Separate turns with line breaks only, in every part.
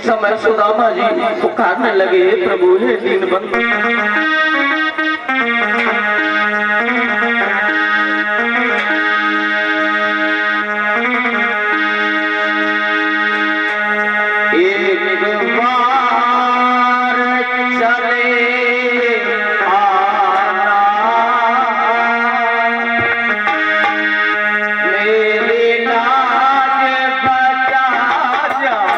समय सुदामा जी पुकारने लगे, प्रभु हे दीनबंधु। एक बार चले आना मेरे लाज बचा जाना।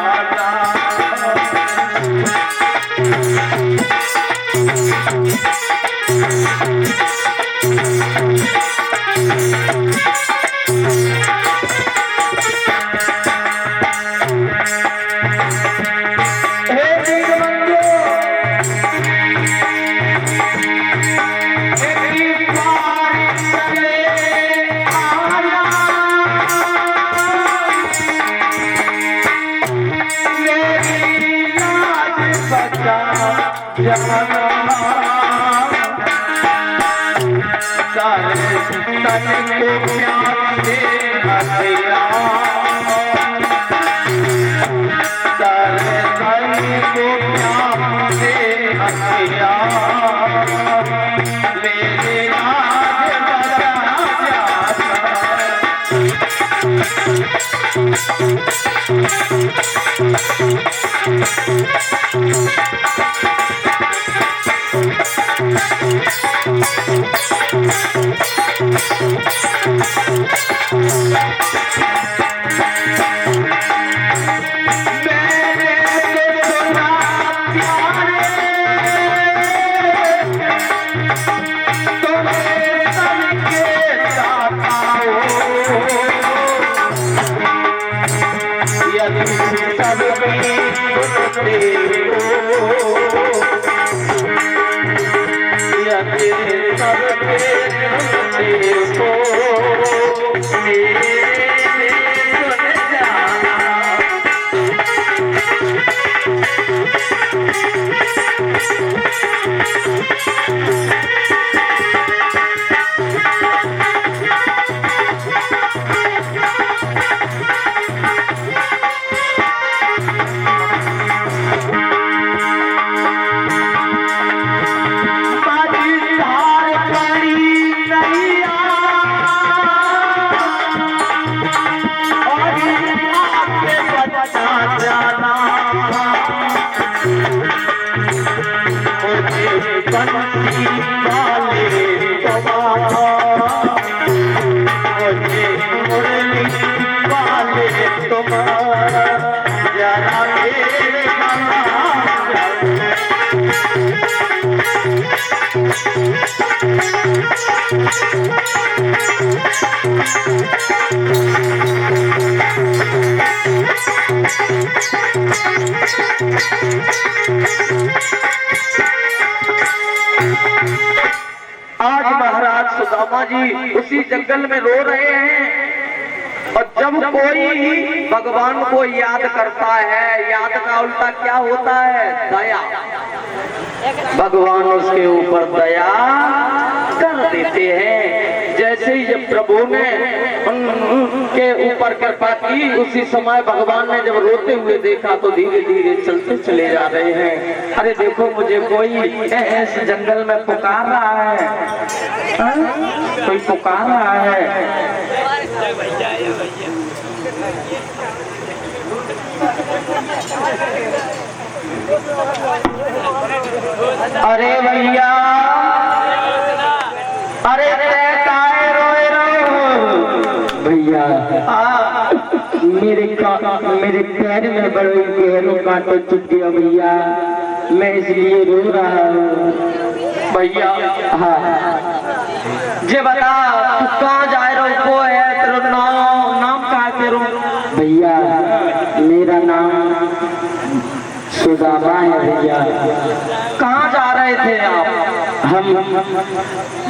तन को प्यार दे हथिया, तन को प्यार दे हथिया, मेरे आज बचा आज महाराज सुदामा जी उसी जंगल में रो रहे हैं, और जब कोई भगवान को याद करता है, याद का उल्टा क्या होता है? दया। भगवान उसके ऊपर दया कर देते हैं। जैसे ही जब प्रभु ने उनके ऊपर कृपा की, उसी समय भगवान ने जब रोते हुए देखा तो धीरे धीरे चलते चले जा रहे हैं। अरे देखो, मुझे कोई इस जंगल में पुकार रहा है, कोई पुकार रहा है। अरे भैया, अरे काहे रोए रहो भैया? मेरे पैर में बड़े गहरों कांटो चुभ गया भैया, मैं इसलिए रो रहा हूँ भैया। हाँ जे बता, तू कहाँ जा रहा है? को है तेरा नाम का है तेरा? भैया मेरा नाम सुदामा है भैया। कहाँ जा रहे थे आप? हम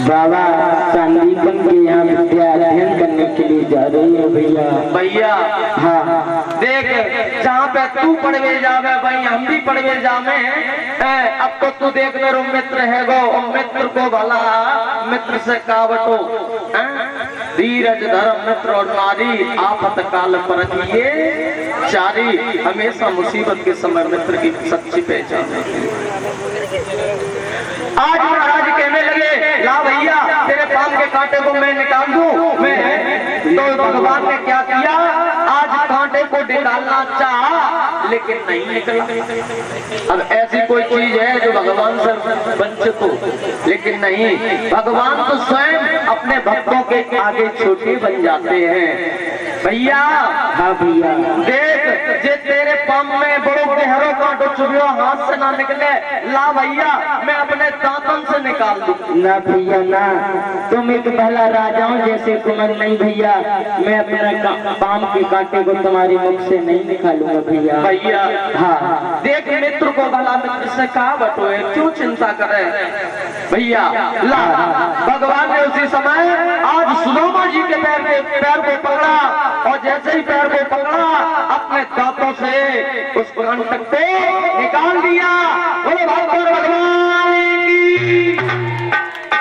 बाबा चांदीपन के यहाँ विद्या अध्ययन करने के लिए जा रही है भैया। भैया हाँ, देख जहाँ पे तू पढ़वे जावे भाई हम भी पढ़वे जावे। अब तो तू देख मेरे मित्र है गो, मित्र को भला मित्र से कावटो। धीरज धर्म मित्र और नारी आफत काल परखिए चारी, हमेशा मुसीबत के समय मित्र की सच्ची पहचान है। आज महाराज कहने लगे ला भैया तेरे पाम के कांटे को मैं निकाल दूं, मैं तो भगवान ने क्या किया, आज कांटे को निकालना चाहा लेकिन नहीं निकला। अब ऐसी कोई चीज है जो भगवान से वंचित हो, लेकिन नहीं, भगवान तो स्वयं अपने भक्तों के आगे छोटे बन जाते हैं। भैया
हाँ भैया
देख जे तेरे पाम में बड़ो गहरो कांटो चुभियो हाथ से ना निकले, ला भैया मैं अपने दांतन से निकाल दूं।
ना भैया ना, तुम एक पहला राजाओं जैसे कुंवर नहीं भैया, मैं अपना पाम के कांटे को तुम्हारे मुख से नहीं निकालूंगा भैया।
भैया
हाँ
देख मित्र को भला मित्र से कहा बटोए, क्यों चिंता करे भैया। ला भगवान ने उसी समय आज सुदामा जी के पैर को पकड़ा और जैसे ही पैर को पकड़ा अपने दांतों से उस कंटक को निकाल दिया। बोलो भगवान की।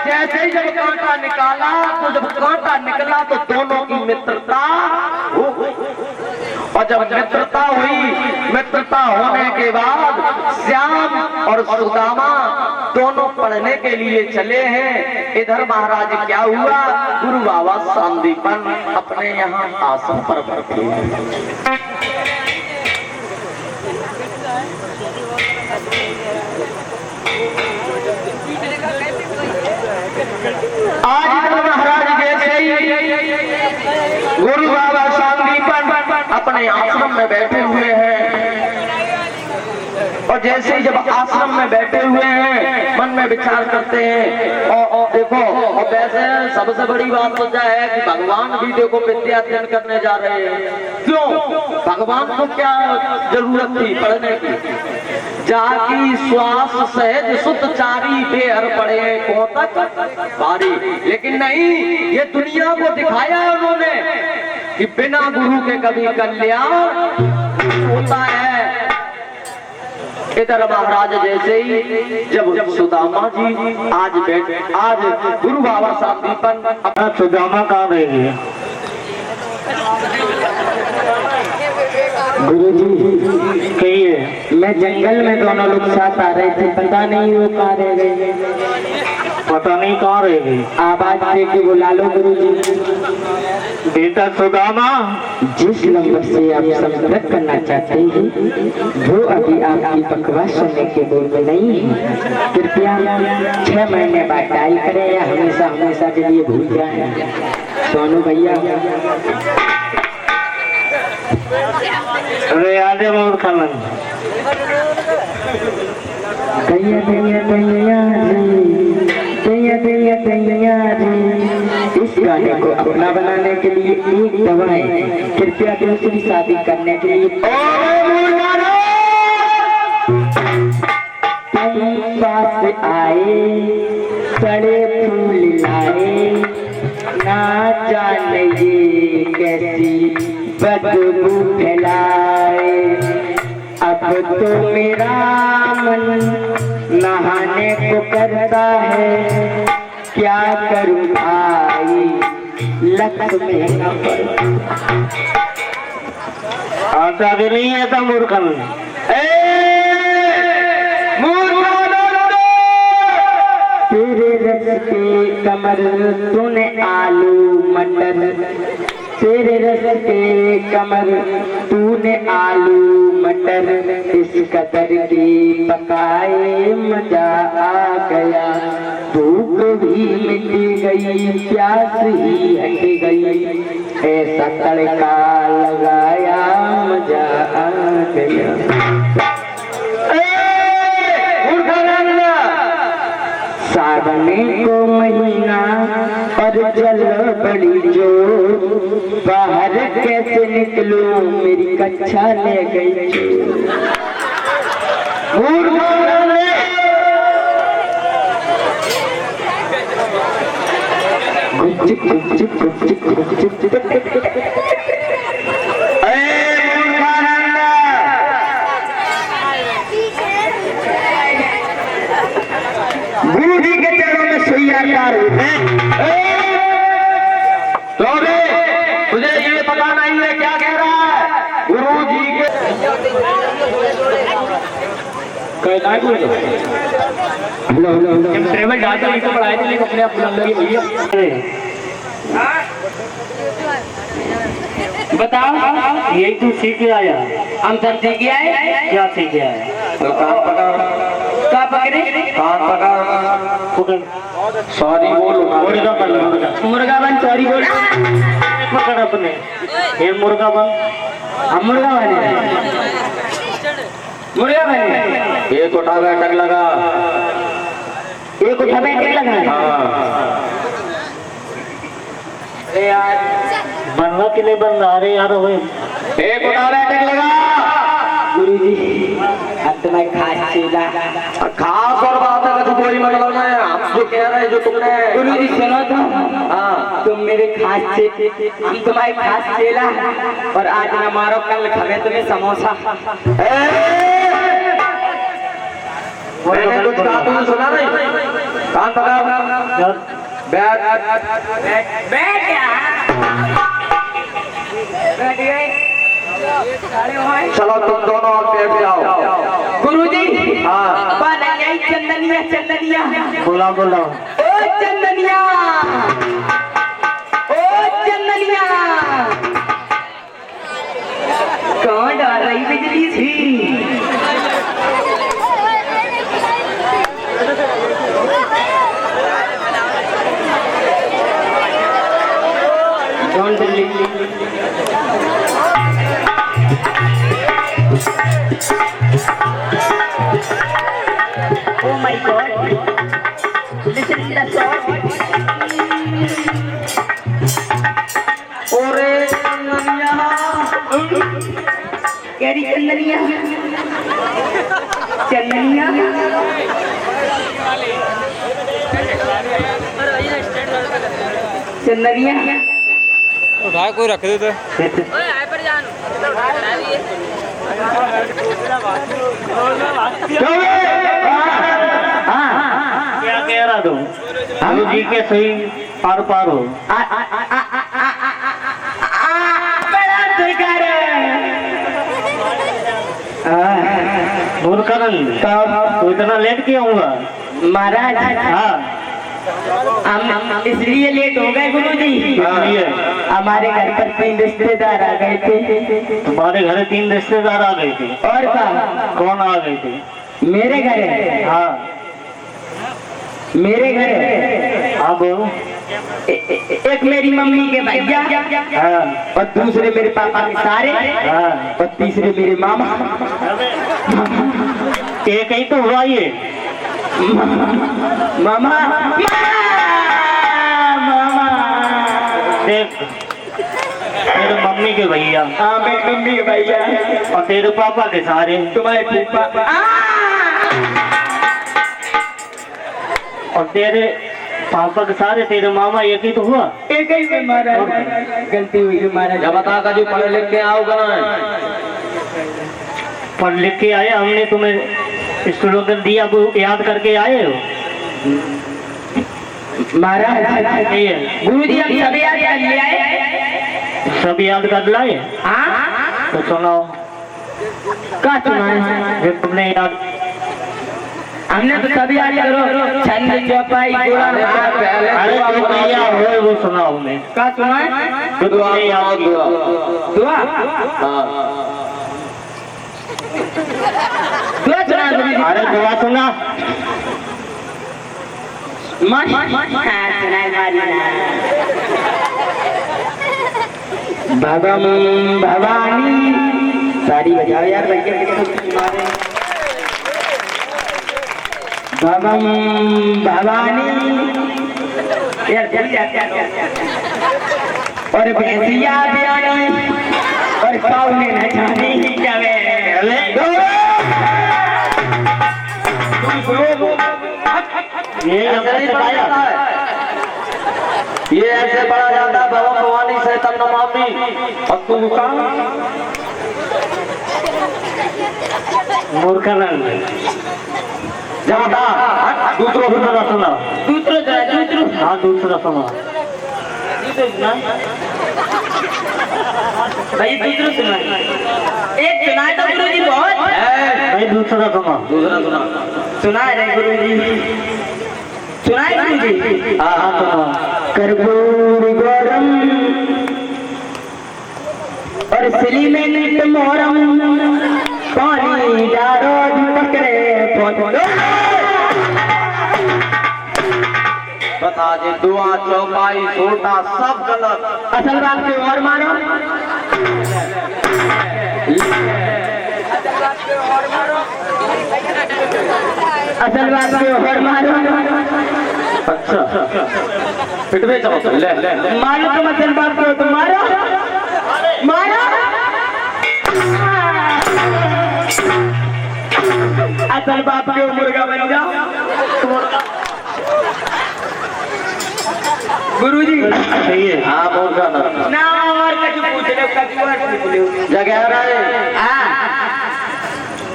जैसे ही जब कांटा निकाला तो जब कांटा निकला तो दोनों की मित्रता हो गई, और जब मित्रता हुई, मित्रता होने के बाद श्याम और सुदामा दोनों पढ़ने के लिए चले हैं। इधर महाराज क्या हुआ, गुरु बाबा सांदीपन अपने यहाँ आसन पर बैठे हैं। आज इधर महाराज जैसे ही गुरु बाबा सांदीपन अपने आश्रम में बैठे हुए हैं, और जैसे ही जब आश्रम में बैठे हुए हैं मन में विचार करते हैं। और देखो, और वैसे सबसे बड़ी बात तो क्या है कि भगवान भी देखो विद्या अध्ययन करने जा रहे हैं। क्यों, भगवान को क्या जरूरत थी पढ़ने की, जाकी श्वास सहज सुत चारी बेहर पड़े कोतक भारी। लेकिन नहीं, ये दुनिया को दिखाया उन्होंने कि बिना गुरु के कभी कल्याण होता है। इधर महाराज जैसे ही जब सुदामा जी आज गुरु बाबा सांदीपन अपना
सुदामा कहाँ रहेगी गुरु जी? कहिए। मैं जंगल में दोनों लोग साथ आ रहे थे, पता नहीं वो कहाँ रह गए,
पता नहीं कहाँ रहेगी।
आवाज दे के बुला लो गुरु जी।
बेटा सुदामा,
जिस नंबर से आप संपर्क करना चाहते हैं वो अभी आपकी बकवास सुनने के मूड में नहीं है। कृपया 6 महीने बाद डायल करें या हमेशा हमेशा के लिए भूल जाए। सोनू भैया
अरे आधे मूर्ख
दैया दैया दैया दैया दैया दैया रे। इस गाने को अपना बनाने के लिए एक दवा है, कृपया दूसरी शादी करने के लिए पास आए, सड़े फूल लाए, ना जाने ये कैसी बदबू फैलाए। अब तो मेरा मन नहाने को करता है, क्या करूं भाई लक्ष्य में न पड़।
आता भी नहीं है तो मूर्खन।
तेरे रस के कमर तूने आलू मटर, तेरे रस के कमर तूने आलू मटर, इस कदर की पकाए मजा आ गया। भूख भी मिट गई, प्यास ही हट गई, ऐसा तड़का लगाया मजा आ गया। सावने को महीना और जल बड़ी जोर, बाहर कैसे निकलूं मेरी कच्छा ले गई चोर। गुरु जी के चरणों में सुइया
तो
हेलो हेलो हेलो
जब ट्रेवल डाटा लिखो पढ़ाए थे लेकिन अपने आप बुलंद लगी भैया।
बताओ यही तू सीख के आया।
हम सब सीख गया है।
क्या सीख के आया?
तो कान पकड़,
क्या पकड़े?
कान पकड़,
पकड़
सॉरी बोल।
मुर्गा बन
मुर्गा बन सॉरी बोल।
पकड़ अपने ये मुर्गा बन।
हम मुर्गा बने, मुर्गा बने।
एक उठा बैठक लगा।
एक उठा बैठक लगा।
हाँ
अरे यार
बनना कि नहीं बनना? अरे यार भाई
एक उठा बैठक लगा।
गुरुजी अब तो मैं खास चीला।
खास और बात है तो कोई मतलब नहीं, हम जो कह रहे हैं जो तुमने।
गुरुजी सुनो तो,
हाँ
तुम मेरे खास हम तुम्हारे खास चेला और आज न मारो कल खावे तुम्हें समोसा।
मैंने कुछ कहा तुमने सुना नहीं? कान पकड़, बैठ
बैठ गए।
चलो तुम दोनों और बैठ जाओ।
गुरुजी
हाँ
बनाई चंदनिया चंदनिया।
बोला बोला
ओ चंदनिया, ओ चंदनिया, कौन डाल रही बिजली थी? कौन Delhi? Oh my God! Listen to the song.
ओरे चंदनिया,
कैरी चंदनिया, चंदनिया, चंदनिया।
उठा कोई रख दे तो।
क्या कह रहा तुम? गुरु जी के सही पार पार हो।
बड़ा बेकार है।
मूर्खानंद तो इतना लेट क्यों हुआ?
महाराज
हाँ
हम इसलिए लेट हो गए गुरुजी।
इसलिए
हमारे घर पर 3 रिश्तेदार आ गए थे।
तुम्हारे घर 3 रिश्तेदार आ गए थे।
और क्या?
कौन आ गए थे?
मेरे घर है,
हाँ
मेरे घर है।
हाँ बोलो।
एक मेरी मम्मी के भैया
हाँ
और दूसरे मेरे पापा के सारे
हाँ
और तीसरे मेरे मामा।
एक ही तो हुआ ये।
मामा मामा
देख तेरे मम्मी के भैया
हाँ मेरी मम्मी के भैया
और तेरे पापा के सारे
तुम्हारे फूफा
और तेरे पापा के सारे तेरे मामा एक ही तो हुआ।
एक ही में महाराज गलती हुई महाराज।
जब बता का जो पढ़ लिख के आओगे ना,
पढ़ लिख के आए हमने तुम्हें स्लोगन दिया वो याद करके आए हो।
महाराज
नहीं है
गुरु जी हम सब याद कर ले आए।
सब याद कर लाए
हाँ
तो सुनाओ
क्या सुनाए?
जो तुमने याद।
हमने तो सब याद करो। छंद चौपाई गोला
अरे जो भैया हो वो सुनाओ हमें।
क्या सुनाए?
जो तुमने याद
दुआ।
दुआ
हाँ
दुआ सुना गुरु जी।
अरे दुआ सुना।
हाँ सुनाए मारी भगम भवानी सारी बजाओ यार भैया। भगम भवानी यार जल्दी और भैंसिया बयानी और काउने न जाने जावे।
ये हमने सिखाया।
ये ऐसे पढ़ा जाता है भगवान भवानी से तब नमामि। और तू कहाँ?
मूर्खानंद
जब बता
दूसरा सुना।
दूसरा
हाँ दूसरा सुना।
दूसरे सुना भाई, दूसरे सुना, एक सुनाए तो गुरु जी बहुत
भाई दूसरा सुना।
दूसरा सुना।
सुना है गुरु जी, सुनाए गुरु जी।
हाँ
कर्पूर गौरम और सिली में नित मोरम, पानी डारो पकड़े
बता दे, दुआ चौपाई छोटा सब गलत।
असल बात पे और मारो, असल बात पे और मारो।
अच्छा पिटवे चलो, ले ले ले।
मारो तुम असल बात पे, तुम मारो मारो। असल बाप के मुर्गा बन जाओ गुरुजी।
सही है।
हाँ बोल रहा
ना और कछु पूछ लो, कछु और पूछ लो।
जगह रहे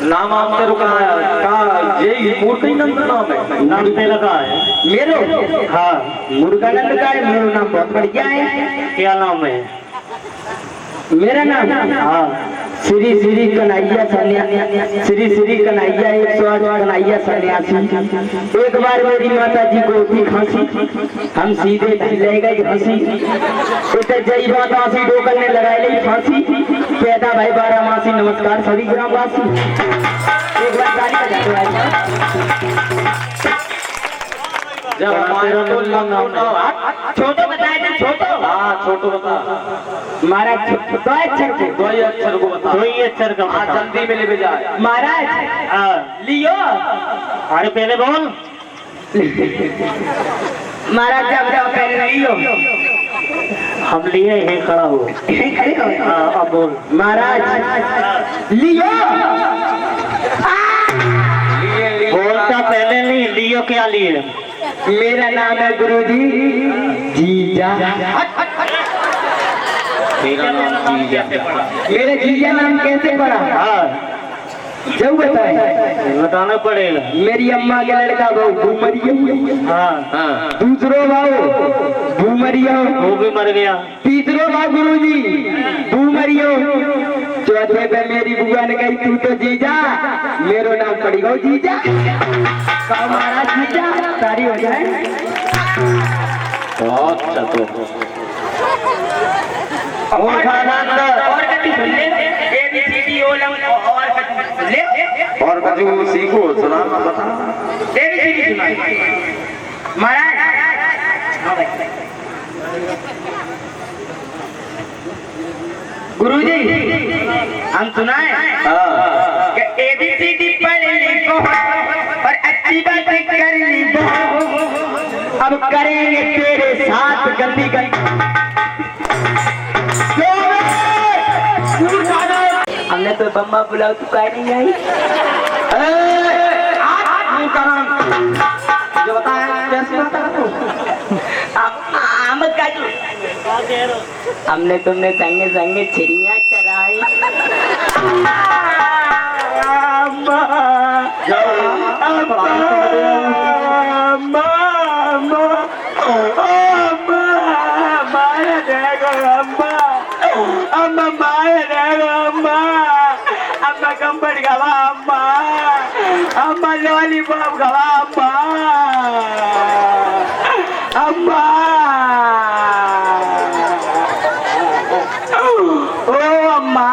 नाम आपने रुका है का ये मूर्ति नंद नाम है।
नाम तेरा का है?
मेरो
हाँ।
मुर्गानंद का है, मेरा नाम बहुत बढ़िया है।
क्या नाम है?
मेरा नाम
हाँ।
श्री श्री कन्हैया सन्यासी, श्री श्री कन्हैया 108 कन्हैया सन्यासी। एक बार मेरी माता जी को थी खांसी, हम सीधे ले गए हंसी, इतने जई बात आंसी डोकल ने लगाई ली फांसी। पैदा भाई 12 मासी, नमस्कार सभी ग्रामवासी। एक बार गाड़ी का जाते आए
जब हमारे तो
छोटो बताए थे, छोटो।
हाँ छोटो बता
महाराज दो अक्षर थे,
दो ही अक्षर को बता।
दो ही अक्षर का
हाँ
बता।
जल्दी में ले जाए।
महाराज
हाँ।
लियो।
अरे पहले बोल।
महाराज जब जब पहले लियो,
हम लिए हैं, खड़ा हो।
खड़े हो।
हाँ, अब बोल।
महाराज लियो।
बोलता पहले नहीं, लियो क्या लिए?
मेरा नाम है गुरुजी जीजा।
मेरा नाम जीजा।
मेरे जीजा नाम कैसे पड़ा?
हाँ
जब बताए
बताना पड़ेगा।
मेरी अम्मा के लड़का भाऊ भूमरिया,
हाँ
हाँ
दूसरो भाऊ भूमरिया,
वो भी मर गया।
तीसरो भाऊ गुरुजी भूमरियो, चौथे पे मेरी बुआ ने कही तू तो जीजा, मेरो नाम पड़ी गो जीजा। कहो महाराज जीजा सारी हो जाए।
बहुत चतुर।
और कभी सुन ले, ABCD ओलम और कभी सुन ले,
और कभी सीखो सुना बता।
ABCD सुना महाराज। गुरुजी हम सुनाए कि ABCD पढ़ लिखो और अच्छी बातें कर लिखो, अब करेंगे तेरे साथ गंदी गंदी। हमने तो बम्बा बुलाओ, तू काय नहीं आई?
जो बता कैसे बता तू?
आमद का हमने तुमने संगे संगे चिड़िया चराई। अम्मा कंबड़ गवा, अम्मा लॉलीपॉप गवा, अम्मा ओ अम्मा।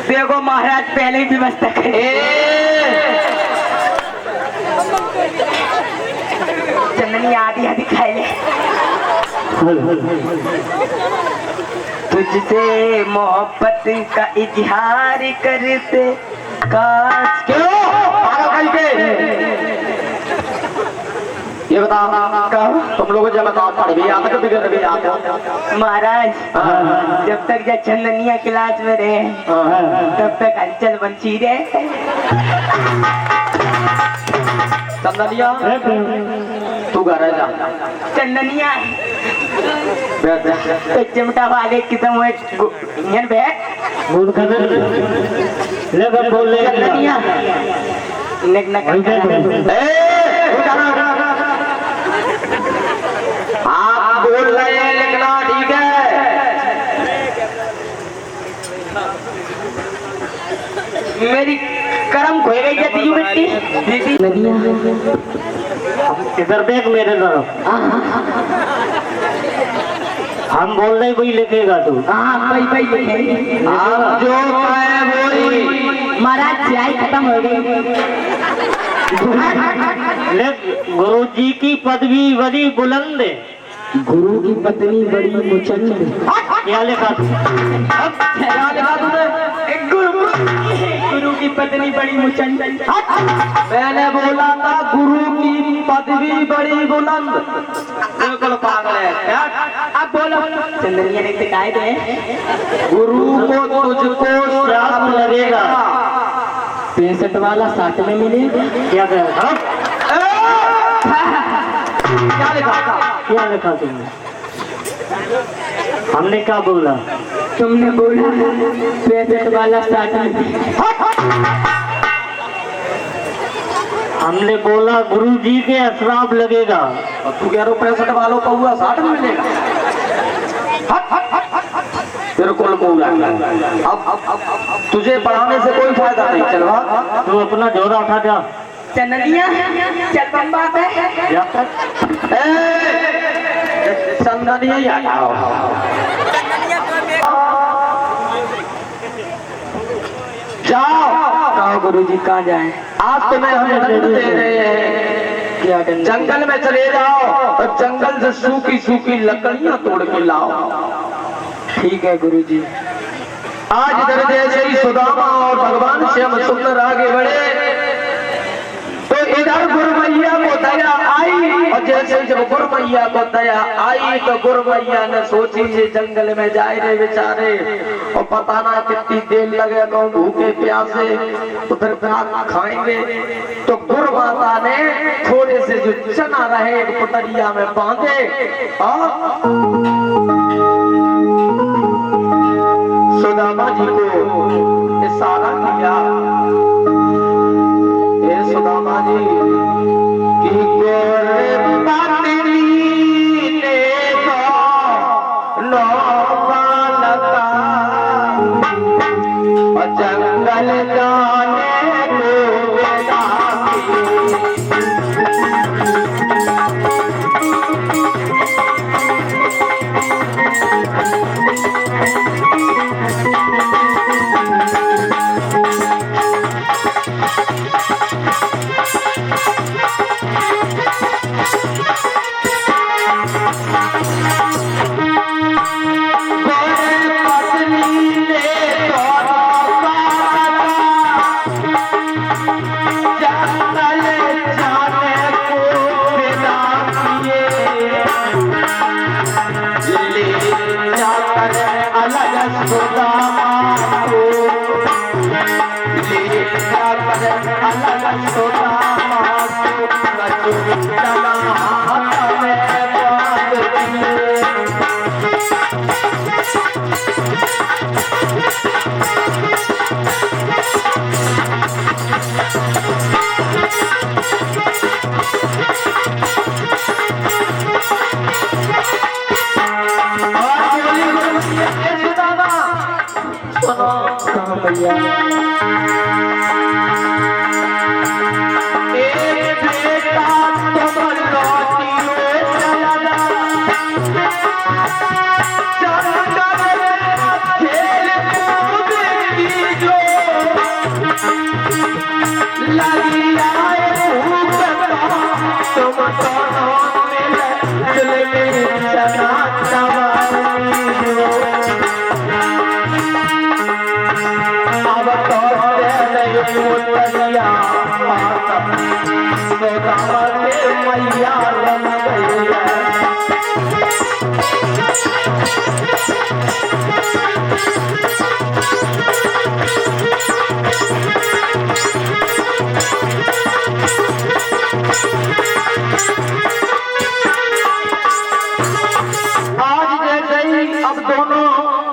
देखो महाराज पहले ही व्यवस्था करे। चंदनी आधी आधी खाई ले। तुझसे मोहब्बत का इजहार करते काश क्यों
ये बता तुम लोग जब बताओ पढ़ भी आता तो बिगड़ भी आता।
महाराज जब तक जब चंदनिया क्लास में रहे तब तक हलचल बंसी रहे।
चंदनिया तू घर जा।
चंदनिया
बैठ जा।
तो चिमटा वाले किस्म बैठ
बोल कर ले कर बोल ले।
चंदनिया नक नक मेरी करम खोए गई जाती यू मिट्टी दीदी नदिया
इधर देख मेरे तरफ। हम बोल रहे वही लिखेगा तू।
हाँ भाई लिखे
आप जो कहे वही।
महाराज चाय खत्म हो गई।
गुरु जी की पदवी बड़ी बुलंद है।
गुरु की पत्नी बड़ी मुचंद।
क्या लिखा तू?
क्या लिखा तूने? गुरु की पत्नी बड़ी मुचंद।
मैंने बोला था गुरु की पदवी बड़ी बुलंद। बिल्कुल पागल है।
अब बोलो चंदनिया ने सिखाए थे
गुरु को तुझको श्राप लगेगा।
65 वाला 60 में मिले।
क्या कहा?
क्या लिखा था?
क्या लिखा तुमने? हमने क्या बोला?
तुमने बोला 65 वाला 60 में।
हमने बोला गुरु जी के श्राप लगेगा।
और तू कह रहा 65 वालों का हुआ 60 में मिलेगा। बिल्कुल बोला। अब तुझे पढ़ाने से कोई फायदा नहीं। चलवा
तू अपना जोरा उठा जा।
चंदनिया चल बम बात है।
जा कर।
चंदनिया ही हटाओ। जाओ।
कहो गुरु जी कहाँ जाए?
आज तुम्हें हम दंड दे रहे हैं।
क्या करना?
जंगल में चले जाओ और जंगल से सूखी सूखी लकड़ियां तोड़ के लाओ।
ठीक है गुरु जी।
आज इधर जैसे ही सुदामा और भगवान श्याम सुंदर आगे बढ़े तो इधर गुरु मैया को दया आई। और जैसे जब गुरु मैया को दया आई तो गुरु मैया ने सोची ये जंगल में जाए रे बेचारे और पता ना कितनी देर लगेगा भूखे प्यासे तो फिर खाएंगे। तो गुरु माता ने थोड़े से जो चना रहे एक पटरिया में बांधे और सुदामा जी को इशारा किया। सुदामा जी की गोरे पाटली ने लगा और जंगल जाने को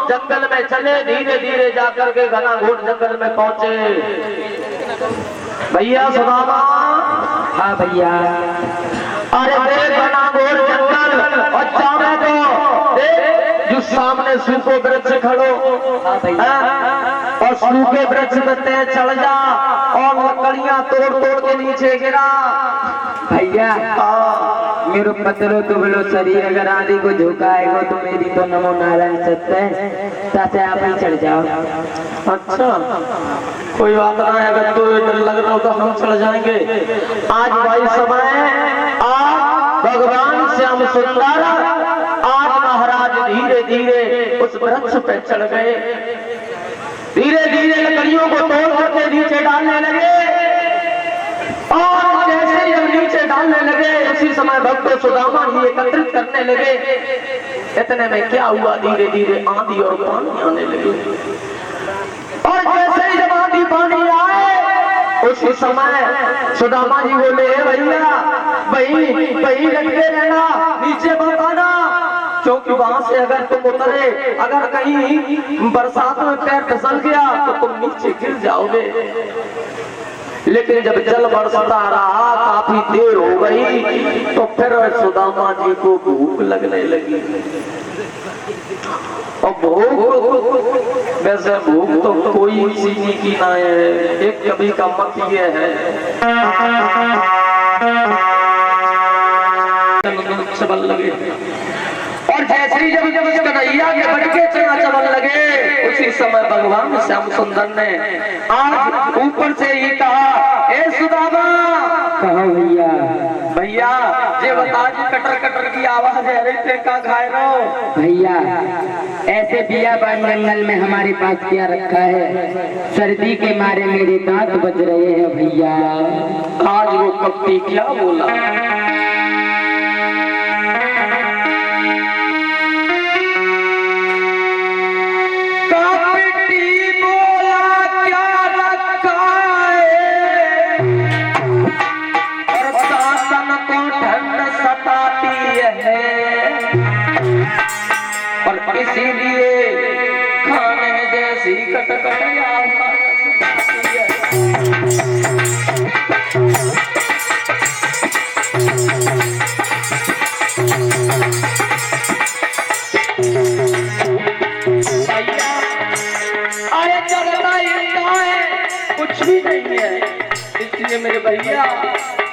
जंगल में चले धीरे धीरे जाकर के घना घोट जंगल में पहुंचे। भैया सुदामा।
हाँ भैया।
अरे देख घना घोट जंगल और चारों को देख जो सामने सूखे वृक्ष खड़ो और सूखे वृक्ष पे तय चढ़ जा और लकड़ियां तोड़ तोड़ के नीचे गिरा।
भैया मेरो पतलो दुबलो शरीर अगर आदि को झुकाएगा तो मेरी तो नमो नारायण सत्य है, ताते आप ही चढ़ जाओ।
अच्छा कोई बात ना है, अगर तो डर लग रहा हो तो हम चढ़ जाएंगे। आज भाई समय आज भगवान श्याम सुंदर आज महाराज धीरे धीरे उस वृक्ष पे चढ़ गए, धीरे धीरे लकड़ियों को तोड़ करके नीचे डालने लगे और जैसे जब नीचे डालने लगे उसी समय भक्त सुदामा ही एकत्रित करने लगे। इतने में क्या हुआ, धीरे धीरे आंधी और पानी आने लगे और जैसे ही जब आंधी पानी आए उसी समय सुदामा जी बोले भैया वही लटके रहना, नीचे मत आना, क्योंकि वहां से अगर तुम उतरे, अगर कहीं बरसात में पैर फिसल गया तो तुम नीचे गिर जाओगे। लेकिन जब जल बरसता रहा काफी देर हो गई तो फिर सुदामा जी को भूख लगने लगी। और भूख वैसे भूख तो कोई चीज की ना है, एक कभी का मत ये है चबल लगे और जैसे ही जब कन्हैया के बड़के चना चबल लगे उसी समय भगवान श्याम सुंदर ने आज ऊपर से ही कहा, ए सुदामा।
कहो भैया।
भैया ये बता जी कटर कटर की आवाज है, अरे का खाए रहो।
भैया ऐसे बियाबान जंगल में हमारे पास क्या रखा है, सर्दी के मारे मेरे दांत बज रहे हैं भैया।
आज वो कपटी क्या बोला, इसीलिए खाने जैसी कटकट अरे चलता है कुछ भी नहीं है। इसलिए मेरे भैया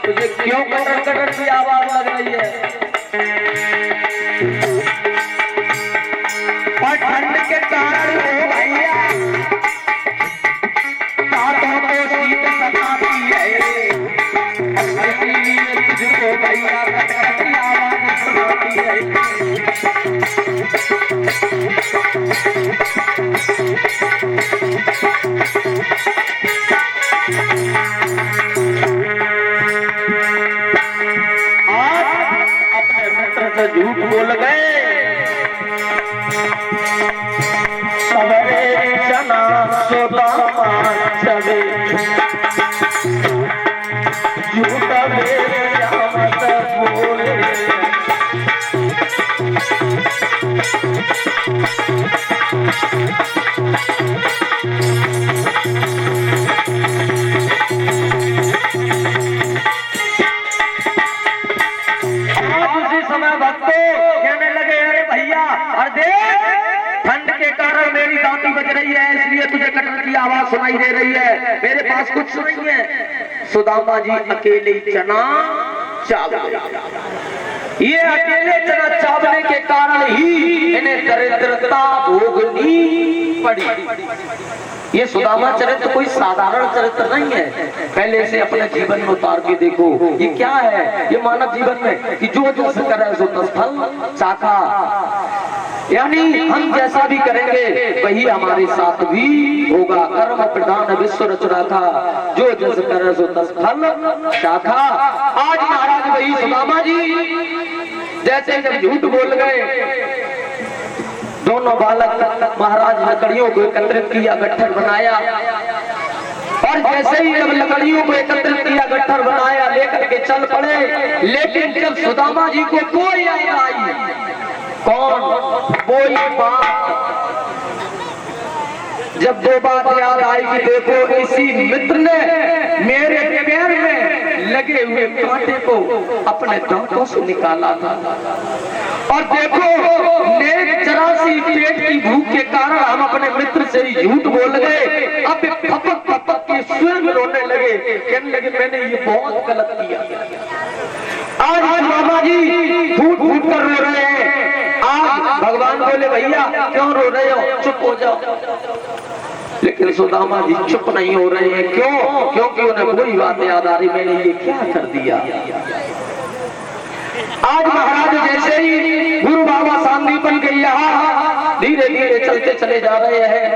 तुझे क्यों कटर कटर की आवाज लग रही है, और ठंड के कारण हो भैया दांतों को शीत सताती है, इसीलिए तुझको भैया कटकट की आवाज सुनाती है। आज अपने मित्र से झूठ बोल गए, सबरे चना सुदामा चले झूठ मेरे जामत बोले। उसी समय भक्तो कहने लगे, अरे भैया अरे ठंड के कारण मेरी दांती बज रही है, इसलिए तुझे कटर की आवाज सुनाई दे रही है, मेरे पास कुछ नहीं है। सुदामा जी अकेले चना चावल, ये अकेले चना चावने के कारण ही इन्हें दरिद्रता भोगनी पड़ी। ये सुदामा चरित्र कोई साधारण चरित्र नहीं है, पहले से अपने जीवन में उतार के देखो। ये क्या है, ये मानव जीवन में कि जो जो करे सो तस फल चाखा, यानी हम जैसा भी करेंगे वही हमारे साथ भी होगा। कर्म प्रधान विश्व रचना था, जो जस करे सो तस फल चाखा। आज महाराज वही सुदामा जी जैसे जब झूठ बोल गए, दोनों बालक महाराज लकड़ियों को एकत्रित किया, गट्ठर बनाया, और जैसे ही जब लकड़ियों को एकत्रित किया, गट्ठर बनाया, लेकर के चल पड़े। लेकिन जब सुदामा जी को कोई याद आई, कौन कोई बात, जब दो बात याद आई कि देखो इसी मित्र ने मेरे पैर में लगे हुए कांटे को अपने दांतों से निकाला था, और देखो नेक 84 भूख के कारण हम अपने मित्र से ही झूठ बोल गए। अब फपक फपक के स्वयं रोने लगे, कहने लगे मैंने ये बहुत गलत किया। आज मामा जी फूट फूट कर रो रहे हैं। आज भगवान बोले भैया क्यों रो रहे हो, चुप हो जाओ। लेकिन सुदामा जी चुप नहीं हो रहे हैं। क्यों? क्योंकि उन्हें बुरी बात याद आ रही, मैंने ये क्या कर दिया। आज महाराज जैसे ही गुरु बाबा सांदीपन के यहाँ धीरे धीरे चलते चले जा रहे हैं,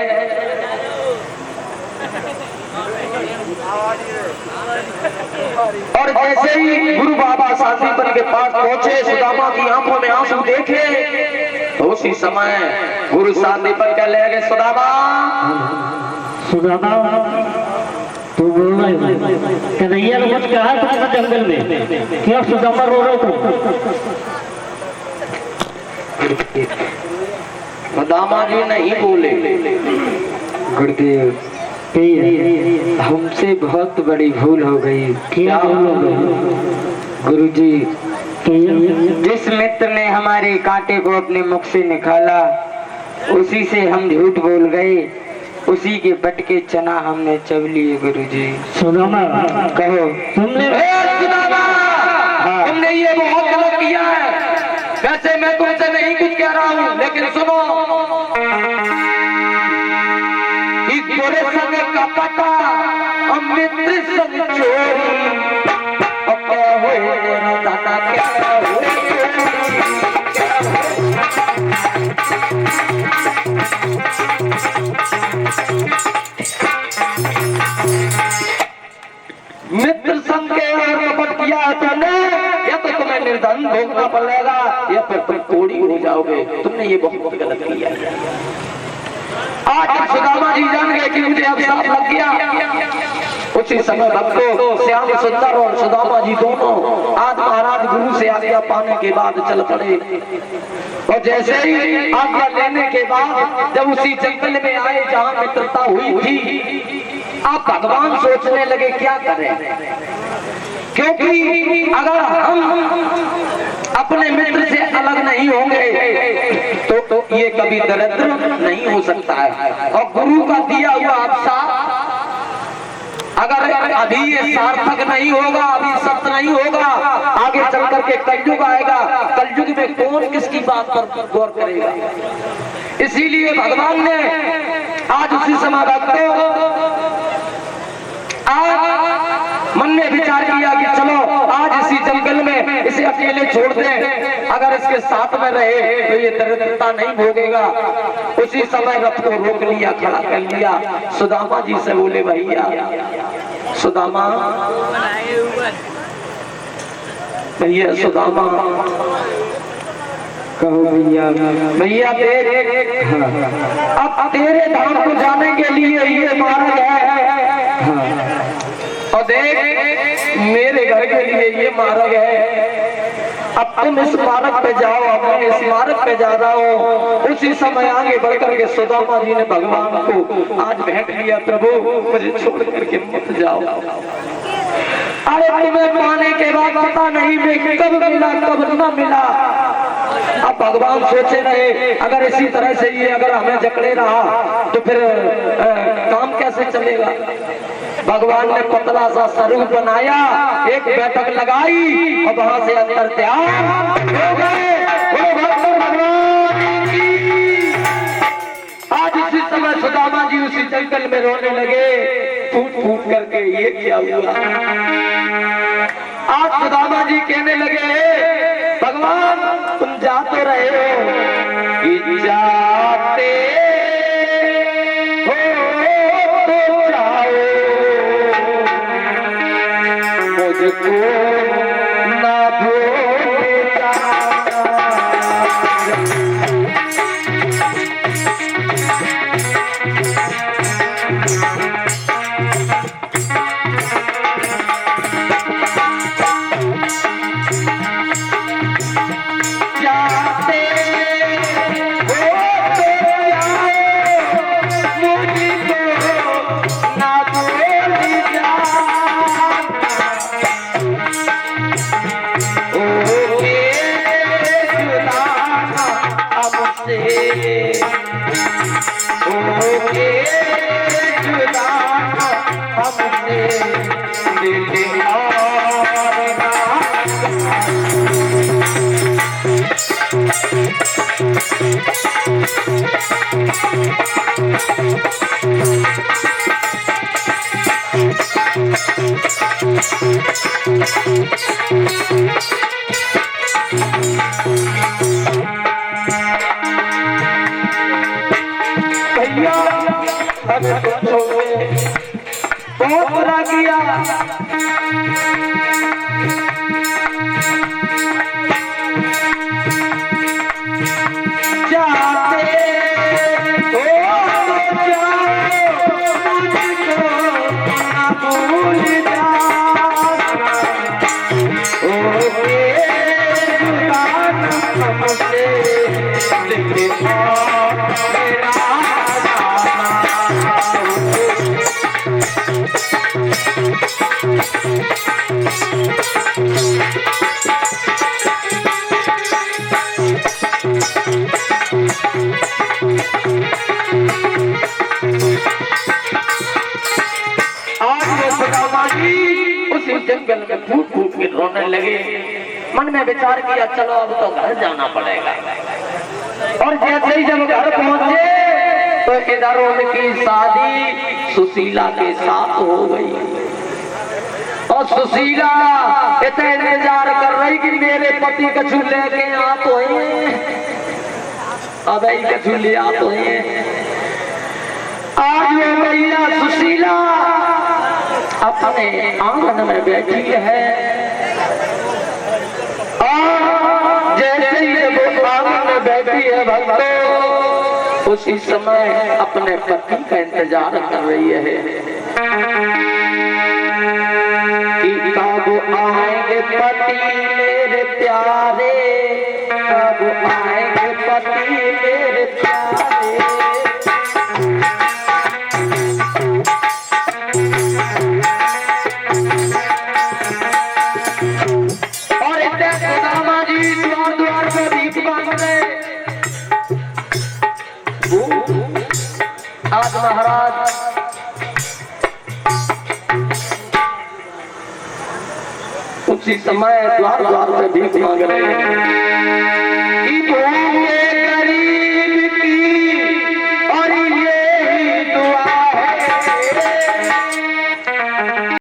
और जैसे ही गुरु बाबा सांदीपन के पास पहुंचे, सुदामा की आंखों में आंसू देखे, तो उसी समय गुरु सांदीपन कहने लगे सुदामा
तू बोल रहा है कन्हैया ने कुछ कहा तुमने जंगल में, क्यों सुदामा रो रहे हो?
सुदामा जी नहीं बोले।
गुरुदेव हमसे बहुत बड़ी भूल हो गई।
क्या भूल हो गई?
गुरुजी, जिस मित्र ने हमारे कांटे को अपने मुख से निकाला उसी से हम झूठ बोल गए, उसी के बटके चना हमने चब लिए। गुरुजी
सुदामा
कहो
तुमने
तुमने ये बहुत गलत किया है। वैसे मैं तुमसे नहीं कुछ कह रहा हूँ, लेकिन सुनो कि गोरे संग का पता मित्र संग चोरी, क्या हुए मेरा दादा क्या हुए। मित्र संग के और कपट किया है तुमने, या तो तुम्हें निर्धन भोगना पड़ेगा या फिर तुम कोड़ी हो जाओगे। तुमने ये बहुत गलत किया। आज सुदामा जी जान गए कि मुझे अब साफ लग गया। उसी समय भक्तों श्याम सुंदर और सुदामा जी दोनों आज महाराज गुरु से आज्ञा पाने के बाद चल पड़े, और जैसे ही आज्ञा लेने के बाद जब उसी जंगल में आए जहाँ मित्रता हुई थी, आप भगवान सोचने लगे क्या करें, क्योंकि अगर हम अपने मित्र से अलग नहीं होंगे तो ये कभी दरिद्र नहीं हो सकता है। और गुरु का दिया हुआ अवसर अगर अभी ये सार्थक नहीं होगा, अभी सत्य नहीं होगा, आगे चल करके कलयुग आएगा। कलयुग में कौन किसकी बात पर गौर करेगा। इसीलिए भगवान ने आज उसी समय आज मन में विचार किया कि चलो आज इसी जंगल में इसे अकेले छोड़ दें, अगर इसके साथ में रहे तो ये दरिद्रता नहीं भोगेगा। उसी समय रथ को रोक लिया, खड़ा कर लिया। सुदामा जी से बोले भैया सुदामा, भैया सुदामा,
कहो भैया।
भैया देख, अब तेरे धाम को जाने के लिए ये मार्ग है, और देख मेरे घर के लिए ये मार्ग है। अब तुम इस मार्ग पे जाओ, अब मैं इस मार्ग पे जा रहा हूँ। उसी समय आगे बढ़कर के सुदामा जी ने भगवान को आज भेंट किया, प्रभु मुझे छोड़ करके मत जाओ। अरे तुम्हें पाने के बाद पता नहीं मैं कब मिला कब न मिला। अब भगवान सोचे रहे अगर इसी तरह से ये अगर हमें जकड़े रहा तो फिर काम कैसे चलेगा। भगवान ने पतला सा स्वरूप बनाया, एक बैठक लगाई और वहां से अंदर ध्यान हो गए। आज इसी समय सुदामा जी उसी जंगल में रोने लगे, फूट फूट करके ये क्या हुआ। आज सुदामा जी कहने लगे भगवान तुम जा तो रहे हो कि जाते हो तो जाओ, मुझको ना भूल जाना। जाते होके जुदा हमसे दिल और ना भैया हमें बच्चों में बहुत बुरा किया। जाते हो जाओ मुझको ना भूल जाना, ओके जुदा हमसे दिल और मेरा उसी जंगल में फूट फूट के रोने लगे। मन में विचार किया चलो अब तो घर जाना पड़ेगा। और जैसे ही जब घर पहुंचे तो इधर उनकी शादी सुशीला के साथ हो गई। और सुशीला इतना इंतजार कर रही कि मेरे पति कछु लेके आ तो अब कछु ले आ तो आज वो महिला सुशीला अपने आंगन में बैठी है। और जैसे ही वो आंगन में बैठी है भक्तों, उसी समय अपने पति का इंतजार कर रही है कि कब आएंगे पति मेरे प्यारे, कब आएंगे पति मेरे प्यारे। आज महाराज उसी समय द्वार द्वार पे भीख मांग रहे हैं।